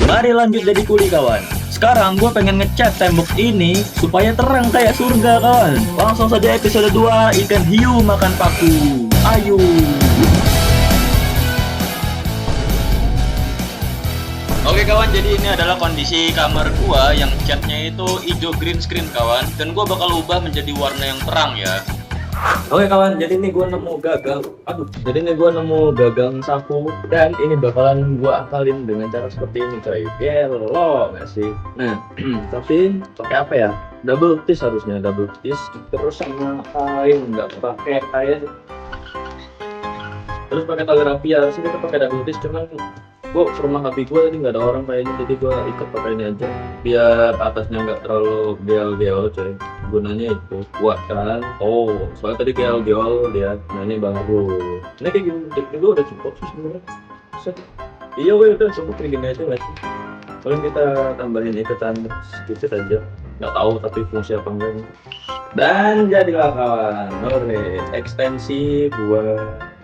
Mari lanjut jadi kuli kawan. Sekarang gue pengen ngecat tembok ini supaya terang kayak surga kawan. Langsung saja episode 2 ikan hiu makan paku. Ayo. Oke kawan, jadi ini adalah kondisi kamar gua yang catnya itu hijau green screen kawan, dan gua bakal ubah menjadi warna yang terang ya. Oke kawan, jadi ini gua nemu gagang. Gua nemu gagang sapu dan ini bakalan gua akalin dengan cara seperti ini coy. Gelo nggak sih? Nah, tapi pakai apa ya? Double piece harusnya, double piece. Terus sama kain, nggak pakai kain. Terus pakai tali rapiah sih, kita pakai double piece, cuman gua ke rumah habis gua tadi nggak ada orang kayaknya, jadi gua ikut pakai ini aja biar atasnya nggak terlalu geol-geol coy. Gunanya itu kuat kan. Oh soalnya tadi geol-geol lihat. Nah ini baru ini kayak gini dulu udah cukup sih sebenarnya. Iya weh, udah cukup kayak gini aja lah. Paling kita tambahin ikutan sedikit aja, nggak tahu tapi fungsi apa enggak nih. Dan jadilah kawan Nore ekstensi buat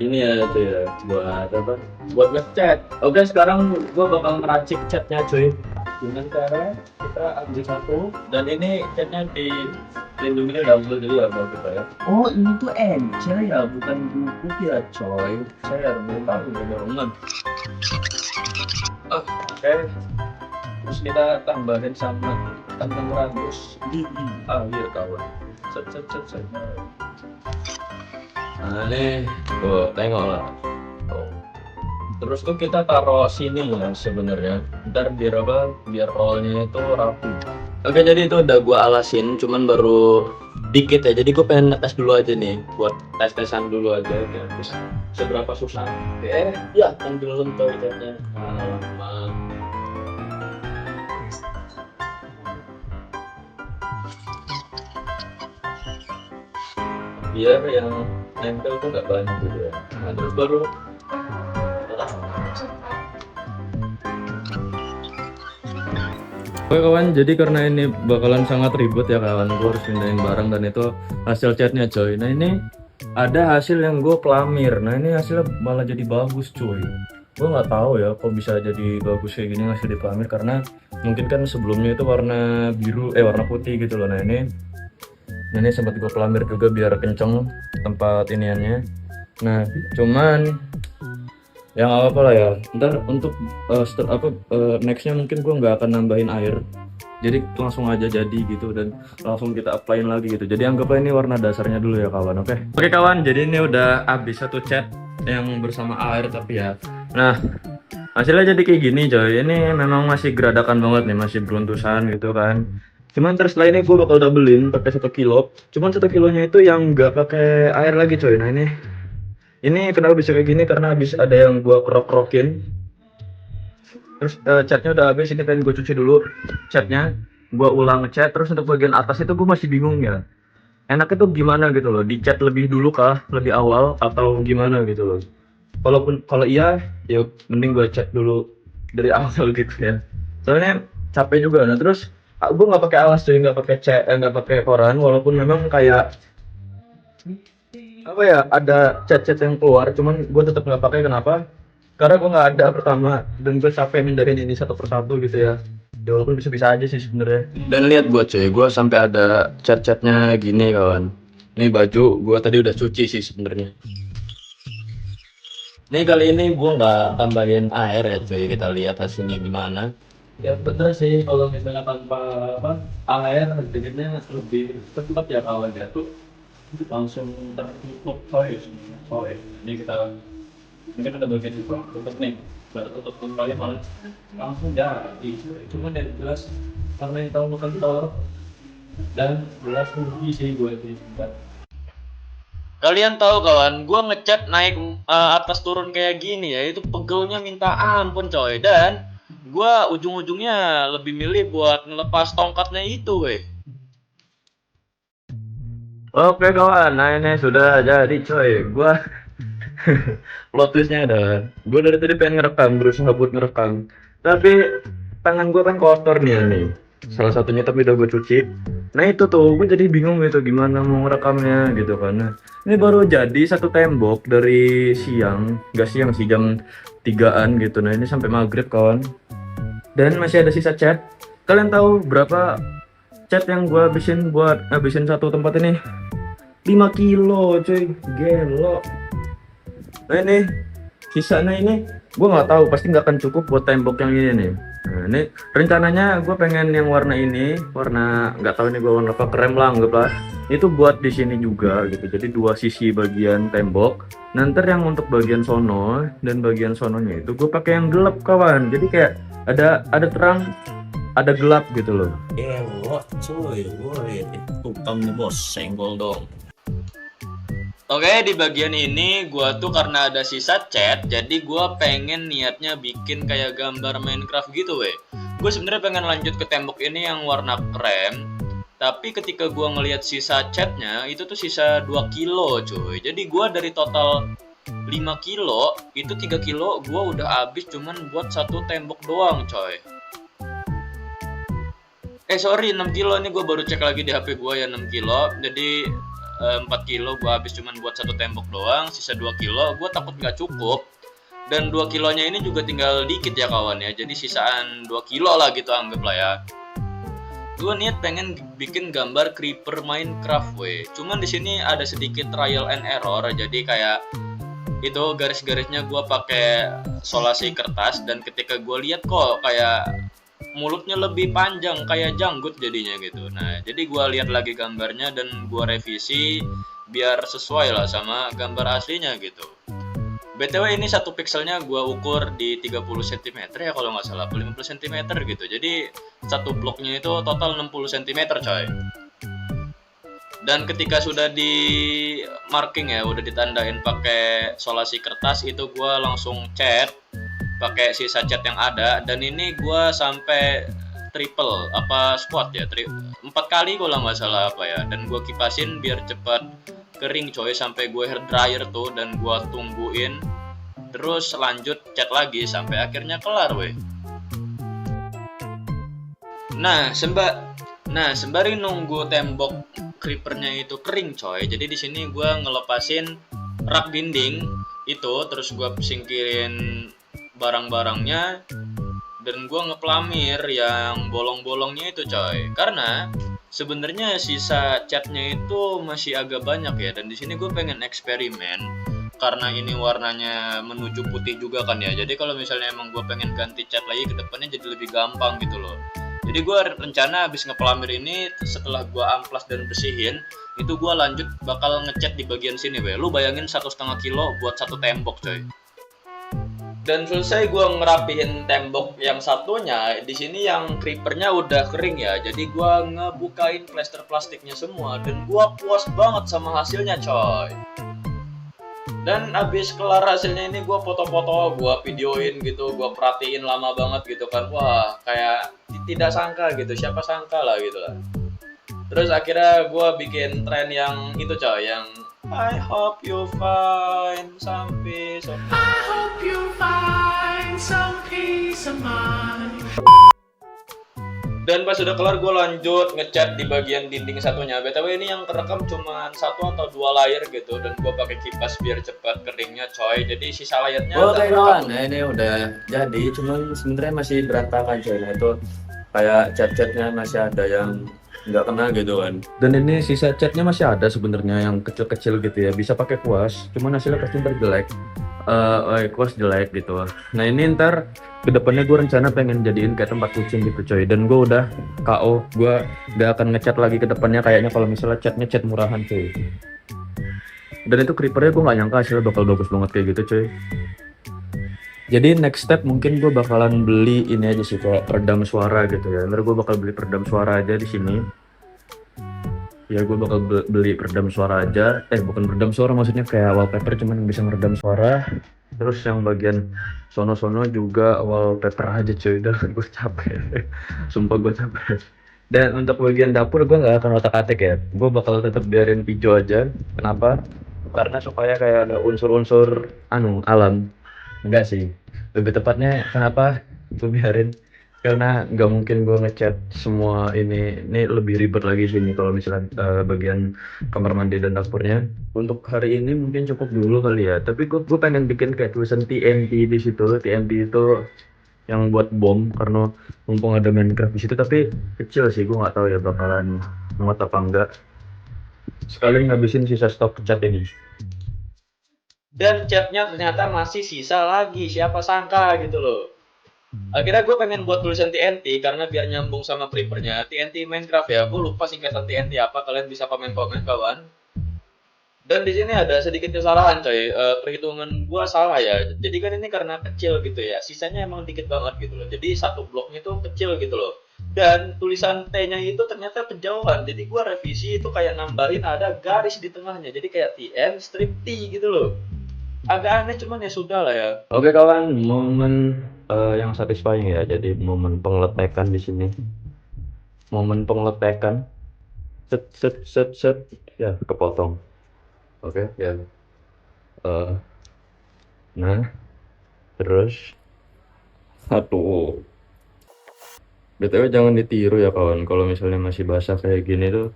ini ya cuy ya, buat apa? Buat ngecat. Oke, sekarang gua bakal meracik catnya cuy. Dengan cara kita ambil satu, dan ini catnya dilindungi double dulu ya bang kita ya. Oh ini tuh encer ya, bukan buku ya coy. Saya belum tahu barengan. Oke. Terus kita tambahin sama kantong rebus. Iya kawan. Set. Nah nih, tuh tengok lah. Tuh. Terus tuh kita taruh sini ya sebenarnya. Ntar biar apa? Biar rollnya itu rapi. Oke, jadi itu udah gua alasin, cuman baru dikit ya. Jadi gua pengen ngetes dulu aja nih, buat tes-tesan dulu aja ya. Seberapa susah? Ya ambil lentok catnya. Biar yang nempel tuh nggak banyak gitu ya. Nah terus baru oke kawan, jadi karena ini bakalan sangat ribet ya kawan, gue harus pindahin barang dan itu hasil catnya coy. Nah ini ada hasil yang gue pelamir. Nah ini hasilnya malah jadi bagus cuy. Gue nggak tahu ya kok bisa jadi bagus kayak gini hasil di pelamir, karena mungkin kan sebelumnya itu warna biru warna putih gitu loh. Nah ini sempat gue pelamir juga biar kenceng tempat iniannya. Nah cuman yang apa lah ya, ntar untuk nextnya mungkin gue nggak akan nambahin air, jadi langsung aja jadi gitu dan langsung kita applyin lagi gitu. Jadi anggaplah ini warna dasarnya dulu ya kawan. Oke kawan, jadi ini udah habis satu cat yang bersama air tapi ya. Nah hasilnya jadi kayak gini coy. Ini memang masih geradakan banget nih, masih beruntusan gitu kan. Cuman terus setelah ini gue bakal doublein pakai 1 kilo. Cuman 1 kilonya itu yang nggak pakai air lagi coy. Nah ini kenapa bisa kayak gini, karena habis ada yang gua krok-krokin. Terus catnya udah habis, ini pengen gue cuci dulu catnya. Gua ulang ngecat, terus untuk bagian atas itu gue masih bingung ya. Enaknya tuh gimana gitu loh, dicat lebih dulu kah, lebih awal atau gimana gitu loh. Kalau iya, ya mending gue cat dulu dari awal gitu ya. Soalnya capek juga. Nah terus gue nggak pakai alas cuy, nggak pakai cat, nggak pakai koran, walaupun memang kayak apa ya, ada cat-cat yang keluar, cuman gue tetap nggak pakai. Kenapa? Karena gue nggak ada pertama, dan gue capek mindahin ini satu persatu gitu ya. Ya walaupun bisa-bisa aja sih sebenarnya. Dan lihat gue cuy, gue sampai ada cat-catnya gini kawan. Ini baju gue tadi udah cuci sih sebenarnya. Nih kali ini gue nggak tambahin air ya cuy, kita lihat hasilnya gimana. Ya bener sih, kalau misalnya tanpa air jadinya lebih cepat ya kawan ya tuh. Langsung tertutup coy. Ini kita mungkin ada bagian itu tutup nih, baru tutup kembali malah langsung jadi. Cuman yang jelas karena ini terlalu kental dan jelas rugi sih gue ini. Kalian tahu kawan, gue ngecat naik atas turun kayak gini ya, itu pegelnya minta ampun coy. Dan gue ujung-ujungnya lebih milih buat ngelepas tongkatnya itu weh. Oke kawan, nah ini sudah jadi coy. Gua plot twistnya ada. Gua dari tadi pengen ngerekam, berusaha buat ngerekam, tapi tangan gua kan kotor nih. Salah satunya tapi udah gue cuci. Nah itu tuh, gue jadi bingung gitu gimana mau ngerekamnya gitu kan. Nah, ini baru jadi satu tembok dari siang, nggak siang sih, jam 3-an gitu. Nah ini sampai maghrib kawan. Dan masih ada sisa cat. Kalian tahu berapa cat yang gua habisin buat habisin satu tempat ini? 5 kilo cuy, gelo. Nah ini sisanya ini gue nggak tahu, pasti nggak akan cukup buat tembok yang ini nih. Nah ini rencananya gue pengen yang warna ini, warna nggak tahu ini gue warna apa, krem lah anggaplah. Itu buat di sini juga gitu, jadi dua sisi bagian tembok. Nanti yang untuk bagian sono dan bagian sononya itu gue pakai yang gelap kawan, jadi kayak ada terang ada gelap gitu loh. Elok cuy, woi, tukang nih bos, senggol dong. Oke, di bagian ini gua tuh karena ada sisa cat, jadi gua pengen niatnya bikin kayak gambar Minecraft gitu, weh. Gue sebenarnya pengen lanjut ke tembok ini yang warna krem, tapi ketika gua ngelihat sisa catnya, itu tuh sisa 2 kilo, cuy. Jadi gua dari total 5 kilo, itu 3 kilo gua udah habis cuman buat satu tembok doang, coy. Sorry, 6 kilo ini gue baru cek lagi di HP gue ya, 6 kilo. Jadi 4 kilo gue habis cuman buat satu tembok doang, sisa 2 kilo gue takut nggak cukup. Dan 2 kilonya ini juga tinggal dikit ya kawan ya, jadi sisaan 2 kilo lah gitu anggaplah ya. Gue niat pengen bikin gambar creeper Minecraft weh. Cuman di sini ada sedikit trial and error, jadi kayak itu garis-garisnya gue pakai solasi kertas, dan ketika gue lihat kok kayak mulutnya lebih panjang kayak janggut jadinya gitu. Nah jadi gue lihat lagi gambarnya dan gue revisi biar sesuai lah sama gambar aslinya gitu. BTW ini satu pixelnya gue ukur di 30 cm ya kalau nggak salah, 50 cm gitu. Jadi satu bloknya itu total 60 cm coy. Dan ketika sudah di marking ya, udah ditandain pakai solasi kertas, itu gue langsung cat pakai sisa cat yang ada. Dan ini gue sampai triple apa squat ya, 4 kali kalau nggak salah apa ya. Dan gue kipasin biar cepat kering coy, sampai gue hair dryer tuh, dan gue tungguin terus lanjut cat lagi sampai akhirnya kelar weh. Nah sembari nunggu tembok creepernya itu kering coy, jadi di sini gue ngelepasin rak dinding itu, terus gue singkirin barang-barangnya, dan gue ngeplamir yang bolong-bolongnya itu coy, karena sebenarnya sisa catnya itu masih agak banyak ya. Dan di sini gue pengen eksperimen karena ini warnanya menuju putih juga kan ya, jadi kalau misalnya emang gue pengen ganti cat lagi ke depannya jadi lebih gampang gitu loh. Jadi gue rencana habis ngeplamir ini, setelah gue amplas dan bersihin, itu gue lanjut bakal ngecat di bagian sini weh. Lu bayangin 1,5 kilo buat satu tembok coy. Dan selesai gue ngerapihin tembok yang satunya, di sini yang creepernya udah kering ya. Jadi gue ngebukain plester plastiknya semua, dan gue puas banget sama hasilnya coy. Dan abis kelar hasilnya ini gue foto-foto, gue videoin gitu, gue perhatiin lama banget gitu kan. Wah kayak tidak sangka gitu, siapa sangka lah gitu lah. Terus akhirnya gue bikin tren yang itu coy, yang I hope you find some peace of mind. I hope you find some peace of mind. Dan pas sudah kelar gue lanjut ngecat di bagian dinding satunya. BTW ini yang kerekam cuma 1 atau 2 layer gitu, dan gue pakai kipas biar cepat keringnya coy. Jadi sisa layarnya Oke kawan, nah ini udah jadi, cuman sebenarnya masih berantakan coy. Nah itu kayak cat-catnya masih ada yang nggak kena gitu kan. Dan ini sisa catnya masih ada sebenarnya yang kecil-kecil gitu ya, bisa pakai kuas, cuman hasilnya pasti jelek. Kuas jelek gitu. Nah ini ntar kedepannya gue rencana pengen jadiin kayak tempat kucing gitu coy. Dan gue udah KO, gue gak akan ngecat lagi kedepannya kayaknya kalau misalnya catnya cat murahan coy. Dan itu creepernya gue nggak nyangka hasilnya bakal bagus banget kayak gitu coy. Jadi next step mungkin gue bakalan beli ini aja sih, kayak peredam suara gitu ya. Ntar gue bakal beli peredam suara aja di sini. Ya gue bakal beli peredam suara aja. Bukan peredam suara, maksudnya kayak wallpaper cuman yang bisa meredam suara. Terus yang bagian sono-sono juga wallpaper aja cuy. Udah gue capek. Sumpah gue capek. Dan untuk bagian dapur gue nggak akan otak-atik ya. Gue bakal tetap biarin hijau aja. Kenapa? Karena supaya kayak ada unsur-unsur alam. Enggak sih, lebih tepatnya kenapa gue biarin, karena nggak mungkin gue ngecat semua ini lebih ribet lagi sini kalau misalnya bagian kamar mandi dan dapurnya. Untuk hari ini mungkin cukup dulu kali ya, tapi gue pengen bikin kayak tulisan TNT di situ. TNT itu yang buat bom karena mumpung ada Minecraft di situ, tapi kecil sih, gue nggak tahu ya bakalan muat apa enggak. Sekali ngabisin sisa stok cat ini. Dan catnya ternyata masih sisa lagi, siapa sangka gitu loh. Akhirnya gue pengen buat tulisan TNT karena biar nyambung sama creepernya. TNT Minecraft ya, gue lupa singkatan TNT apa, kalian bisa komen-komen kawan. Dan di sini ada sedikit kesalahan coy. Perhitungan gua salah ya. Jadi kan ini karena kecil gitu ya. Sisanya emang dikit banget gitu loh. Jadi satu bloknya itu kecil gitu loh. Dan tulisan T-nya itu ternyata kejauhan. Jadi gua revisi itu kayak nambahin ada garis di tengahnya. Jadi kayak TN strip T gitu loh. Agak aneh cuman ya sudah lah ya. Oke kawan, momen yang satisfying ya. Jadi momen pengeletekan di sini. Momen pengeletekan. Set set set set. Ya, kepotong. Oke, ya. Eh, nah, terus satu. BTW jangan ditiru ya kawan. Kalau misalnya masih basah kayak gini tuh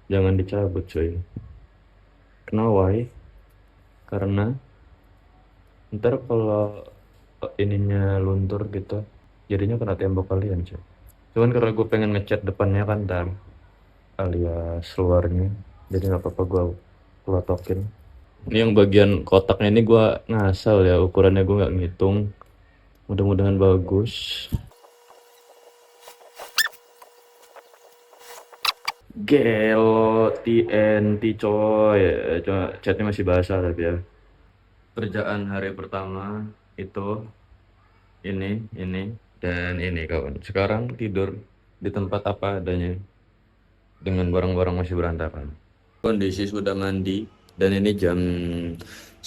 jangan dicabut cuy. Kenapa? Karena ntar kalau ininya luntur gitu, jadinya kena tembok kalian cuy. Cuman karena gue pengen ngecat depannya kan ntar alias luarnya, jadi nggak apa-apa gue pelotokin. Ini yang bagian kotaknya ini gue ngasal ya, ukurannya gue nggak ngitung. Mudah-mudahan bagus. Gelo TNT coy. Cuma catnya masih basah tapi ya. Kerjaan hari pertama itu ini dan ini kawan. Sekarang tidur di tempat apa adanya dengan barang-barang masih berantakan. Kondisi sudah mandi dan ini jam 1